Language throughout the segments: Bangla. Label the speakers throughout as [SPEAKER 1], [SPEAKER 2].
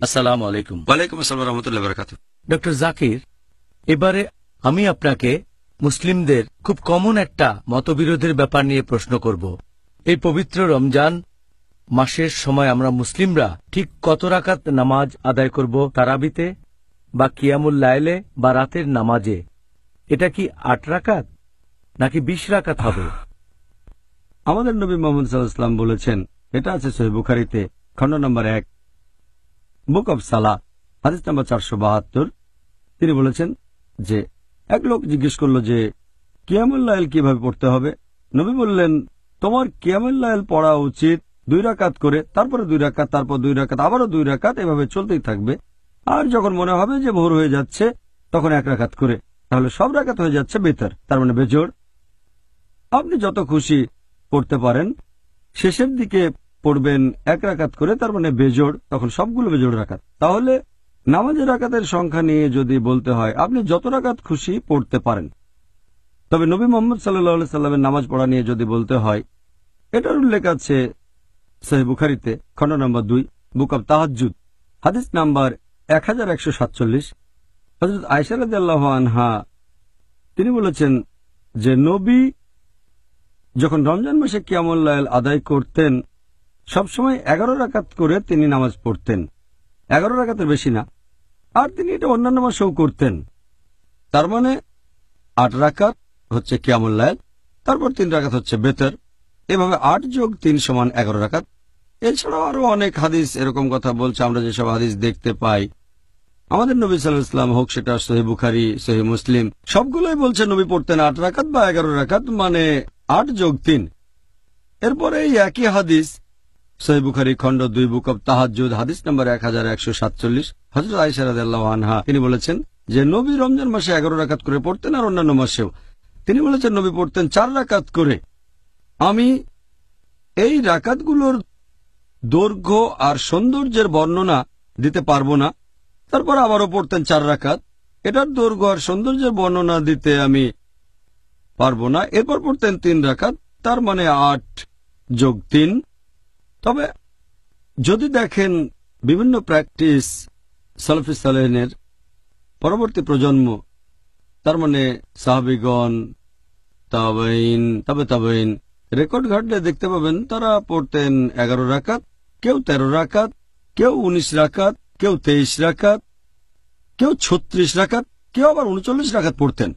[SPEAKER 1] আসসালামু আলাইকুম।
[SPEAKER 2] ওয়ালাইকুম আসসালাম রহমতুল্লাহ বারাকাতুহু।
[SPEAKER 1] ডক্টর জাকির, এবারে আমি আপনাকে মুসলিমদের খুব কমন একটা মতবিরোধের ব্যাপার নিয়ে প্রশ্ন করব। এই পবিত্র রমজান মাসের সময় আমরা মুসলিমরা ঠিক কত রাকাত নামাজ আদায় করব তারাবিতে বা কিয়ামুল লাইলে বা রাতের নামাজে? এটা কি ৮ রাকাত নাকি ২০ রাকাত হবে?
[SPEAKER 3] আমাদের নবী মুহাম্মদ সাল্লাল্লাহু আলাইহি ওয়াসাল্লাম বলেছেন, এটা আছে সহিহ বুখারীতে খণ্ড নম্বর ১ বুক অব সালাহ হাদিস নম্বর ৪৭২। তিনি বলেছেন যে এক লোক জিজ্ঞেস করল যে কিয়ামুল লাইল কিভাবে পড়তে হবে। নবী বললেন, তোমার কিয়ামুল লাইল পড়া উচিত ২ রাকাত করে, তারপরে ২ রাকাত, তারপর ২ রাকাত, আবারও ২ রাকাত, এভাবে চলতেই থাকবে। আর যখন মনে হবে যে ভোর হয়ে যাচ্ছে তখন ১ রাকাত করে, তাহলে সব রাকাত হয়ে যাচ্ছে বেতর, তার মানে বেজোড়। আপনি যত খুশি পড়তে পারেন, শেষের দিকে পড়বেন ১ রাকাত করে, তার মানে বেজোড়, তখন সবগুলো বেজোড় রাকাত। তাহলে নামাজের রাকাতের সংখ্যা নিয়ে যদি বলতে হয়, আপনি যত রাকাত খুশি পড়তে পারেন। তবে নবী মুহাম্মদ সাল্লাল্লাহু আলাইহি সাল্লামের নামাজ পড়া নিয়ে যদি বলতে হয়, এটার উল্লেখ আছে সহিহ বুখারীতে খণ্ড নম্বর ২ বুক অব তাহাজ্জুদ হাদিস নাম্বার 1147। হযরত আয়েশা রাদিয়াল্লাহু আনহা তিনি বলেছেন যে নবী যখন রমজান মাসে কিয়ামুল লাইল আদায় করতেন সবসময় ১১ রাকাত করে তিনি নামাজ পড়তেন, ১১ রাকাতের বেশি না। আর তিনি এটা অন্যান্য মাসেও করতেন। তার মানে ৮ রাকাত হচ্ছে কিয়ামুল লাইল, তারপর ৩ রাকাত হচ্ছে বেতর, এভাবে ৮ যোগ ৩ সমান ১১ রাকাত। এছাড়াও আরো অনেক হাদিস এরকম কথা বলছে। আমরা যেসব হাদিস দেখতে পাই আমাদের নবী সাল্লাল্লাহু আলাইহি ওয়াসাল্লাম, হোক সেটা সহিহ বুখারী, সহিহ মুসলিম, সবগুলোই বলছে নবী পড়তেন ৮ রাকাত বা ১১ রাকাত, মানে ৮ যোগ ৩। এরপরে এই একই হাদিস সহিহ বুখারী খণ্ড ২ বুক অব তাহাজ্জুদ হাদিস নম্বর 1147 হযরত আয়েশা রাদিয়াল্লাহু আনহা তিনি বলেছেন যে নবী রমজান মাসে ১১ রাকাত করে পড়তেন আর অন্যান্য মাসেও। তিনি বলেছেন নবী পড়তেন ৪ রাকাত করে। আমি এই রাকাতগুলোর দৈর্ঘ্য আর সৌন্দর্যের বর্ণনা দিতে পারবো না। তারপর আবারও পড়তেন ৪ রাকাত, এটার দৈর্ঘ্য আর সৌন্দর্যের বর্ণনা দিতে আমি পারবো না। এরপর পড়তেন ৩ রাকাত, তার মানে ৮ যোগ ৩। তবে যদি দেখেন বিভিন্ন প্র্যাকটিস সালাফি সালেহিনের পরবর্তী প্রজন্ম, তার মানে সাহাবীগণ, তাবেঈন, তবে তাবেঈন, রেকর্ড ঘাটলে দেখতে পাবেন তারা পড়তেন ১১ রাকাত, কেউ ১৩ রাকাত, কেউ ১৯ রাকাত, কেউ ২৩ রাকাত, কেউ ৩৬ রাকাত, কেউ আবার ৩৯ রাকাত পড়তেন।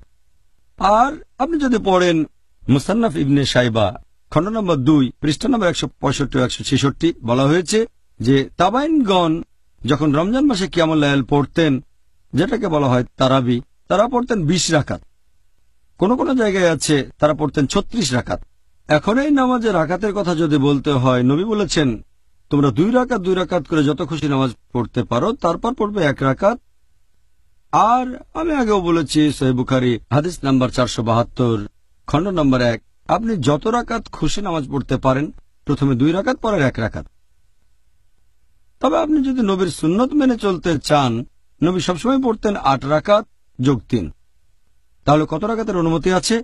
[SPEAKER 3] আর আপনি যদি পড়েন মুসান্নাফ ইবনে শাইবা খণ্ড নম্বর ২ পৃষ্ঠা নম্বর ১৬৫-১৬৬ বলা হয়েছে যে তাবাইনগণ যখন রমজান মাসে কিয়ামুল লাইল পড়তেন, যেটাকে বলা হয় তারাবি, তারা পড়তেন ২০ রাকাত। কোন কোন জায়গায় আছে তারা পড়তেন ৩৬ রাকাত। এখন এই নামাজের রাকাতের কথা যদি বলতে হয়, নবী বলেছেন তোমরা ২ রাকাত ২ রাকাত করে যত খুশি নামাজ পড়তে পারো, তারপর পড়বে ১ রাকাত। আর আমি আগেও বলেছি সহিহ বুখারী হাদিস নাম্বার ৪৭২ খণ্ড নম্বর ১, আপনি যত রাকাত খুশি নামাজ পড়তে পারেন, প্রথমে ২ রাকাত পরের ১ রাকাত। তবে আপনি যদি নবীর সুন্নত মেনে চলতে চান, নবী সবসময় পড়তেন ৮ রাকাত যোগ ৩। তাহলে কত রাকাতের অনুমতি আছে?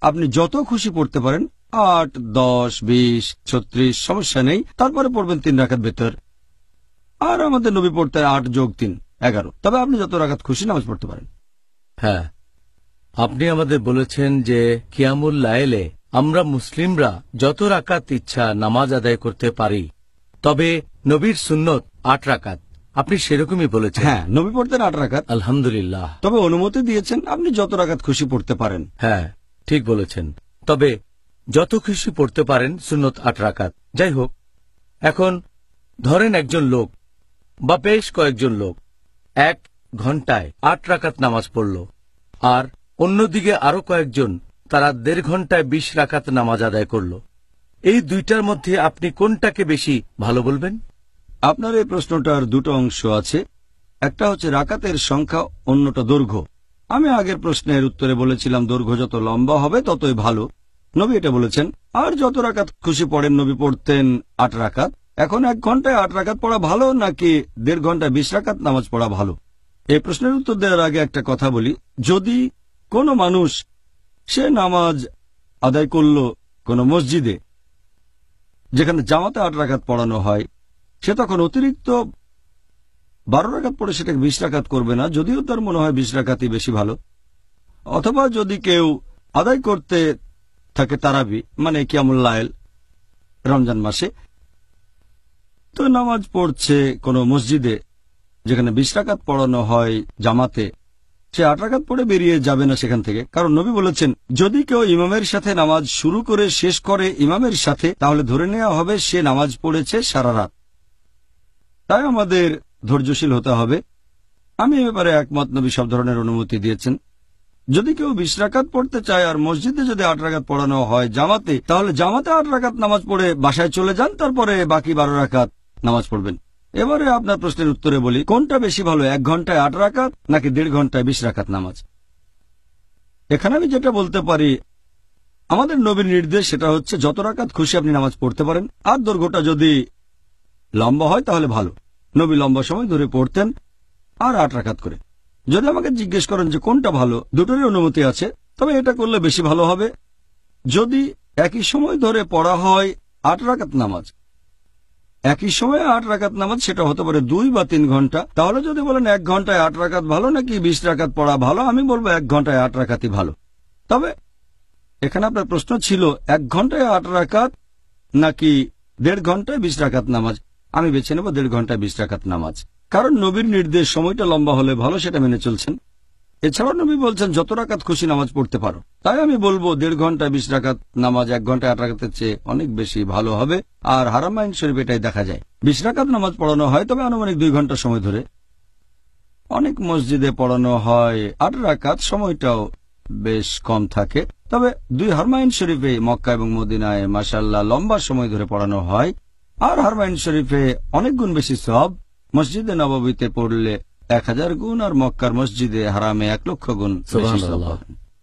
[SPEAKER 3] আপনি যত খুশি পড়তে পারেন, ৮, ১০, ২০, ৩৬, সমস্যা নেই। তারপরে পড়বেন ৩ রাকাত বেতর। আর আমাদের নবী পড়তেন ৮ যোগ ৩, ১১। তবে আপনি যত রাকাত খুশি নামাজ পড়তে পারেন।
[SPEAKER 1] হ্যাঁ, আপনি আমাদের বলেছেন যে কিয়ামুল লাইলে আমরা মুসলিমরা যত রাকাত ইচ্ছা নামাজ আদায় করতে পারি, তবে নবীর সুন্নত ৮ রাকাত। আপনি সেরকমই বলেছেন।
[SPEAKER 3] হ্যাঁ, নবী পড়তেন ৮ রাকাত।
[SPEAKER 1] আলহামদুলিল্লাহ।
[SPEAKER 3] তবে অনুমতি দিয়েছেন আপনি যত রাকাত খুশি পড়তে পারেন।
[SPEAKER 1] হ্যাঁ, ঠিক বলেছেন। তবে যত খুশি পড়তে পারেন, সুন্নত ৮ রাকাত। যাই হোক, এখন ধরেন একজন লোক বা বেশ কয়েকজন লোক ১ ঘন্টায় ৮ রাকাত নামাজ পড়ল, আর অন্যদিকে আরো কয়েকজন তারা ১.৫ ঘন্টায় ২০ রাকাত নামাজ আদায় করল। এই দুইটার মধ্যে আপনি কোনটাকে বেশি ভালো বলবেন?
[SPEAKER 3] আপনার এই প্রশ্নটার দুটো অংশ আছে। একটা হচ্ছে রাকাতের সংখ্যা, অন্যটা দৈর্ঘ্য। আমি আগের প্রশ্নের উত্তরে বলেছিলাম দৈর্ঘ্য যত লম্বা হবে ততই ভালো। নবী এটা বলেছেন। আর যত রাকাত খুশি পড়েন, নবী পড়তেন ৮ রাকাত। এখন ১ ঘন্টায় ৮ রাকাত পড়া ভালো নাকি ১.৫ ঘন্টায় ২০ রাকাত নামাজ পড়া ভালো? এই প্রশ্নের উত্তর দেওয়ার আগে একটা কথা বলি। যদি কোনো মানুষ সে নামাজ আদায় করল কোনো মসজিদে যেখানে জামাতে ৮ রাকাত পড়ানো হয়, সে তখন অতিরিক্ত 12 রাকাত পড়ে সেটাকে 20 রাকাত করবে না, যদিও তার মনে হয় 20 রাকাতই বেশি ভালো। অথবা যদি কেউ আদায় করতে থাকে তারাবি মানে কিয়ামুল লাইল রমজান মাসে, তো নামাজ পড়ছে কোনো মসজিদে যেখানে 20 রাকাত পড়ানো হয় জামাতে, সে 8 রাকাত পড়ে বেরিয়ে যাবে না সেখান থেকে, কারণ নবী বলেছেন যদি কেউ ইমামের সাথে নামাজ শুরু করে শেষ করে ইমামের সাথে, তাহলে ধরে নেওয়া হবে সে নামাজ পড়েছে সারা রাত। তাই আমাদের ধৈর্যশীল হতে হবে। আমি এ ব্যাপারে একমত, নবী সব ধরনের অনুমতি দিয়েছেন। যদি কেউ 20 রাকাত পড়তে চায় আর মসজিদে যদি 8 রাকাত পড়ানো হয় জামাতে, তাহলে জামাতে 8 রাকাত নামাজ পড়ে বাসায় চলে যান, তারপরে বাকি 12 রাকাত নামাজ পড়বেন। এবারে আপনার প্রশ্নের উত্তরে বলি, কোনটা বেশি ভালো, 1 ঘন্টায় 8 রাকাত নাকি 1.5 ঘন্টায় 20 রাকাত নামাজ? এখানে আমি যেটা বলতে পারি, আমাদের নবীর নির্দেশ সেটা হচ্ছে যত রাকাত খুশি আপনি নামাজ পড়তে পারেন, আর দৈর্ঘ্যটা যদি লম্বা হয় তাহলে ভালো। নবী লম্বা সময় ধরে পড়তেন আর 8 রাকাত করে। যদি আমাকে জিজ্ঞেস করেন যে কোনটা ভালো, দুটোরই অনুমতি আছে, তবে এটা করলে বেশি ভালো হবে যদি একই সময় ধরে পড়া হয় 8 রাকাত নামাজ। একই সময়ে 8 রাকাত নামাজ, সেটা হতে পারে 2 বা 3 ঘন্টা। তাহলে যদি বলেন 1 ঘন্টায় 8 রাকাত ভালো নাকি 20 রাকাত পড়া ভালো, আমি বলবো 1 ঘন্টায় 8 রাকাতই ভালো। তবে এখানে আপনার প্রশ্ন ছিল 1 ঘন্টায় 8 রাকাত নাকি 1.5 ঘন্টায় 20 রাকাত নামাজ। আমি বেছে নেব 1.5 ঘন্টায় 20 রাকাত নামাজ, কারণ নবীর নির্দেশ সময়টা লম্বা হলে ভালো, সেটা মেনে চলছেন। এছাড়াও নবী বলছেন যত রাকাত খুশি নামাজ পড়তে পারো। তাই আমি বলবো 1.5 ঘন্টায় 20 রাকাত নামাজ 1 ঘন্টায় 8 রাকাতের চেয়ে অনেক বেশি ভালো হবে। আর হারামাইন শরীফ এটাই দেখা যায়, 20 রাকাত নামাজ পড়ানো হয়, তবে আনুমানিক 2 ঘন্টা সময় ধরে। অনেক মসজিদে পড়ানো হয় 8 রাকাত, সময়টাও বেশ কম থাকে। তবে 2 হারমাইন শরীফে মক্কা এবং মদিনায় মাশাআল্লাহ লম্বা সময় ধরে পড়ানো হয়। আর হারমাইন শরীফে অনেক গুণ বেশি সওয়াব। মসজিদে নববীতে পড়লে 1000 গুণ, আর মক্কার মসজিদে হারামে 1 লক্ষ গুণ বেশি সওয়াব।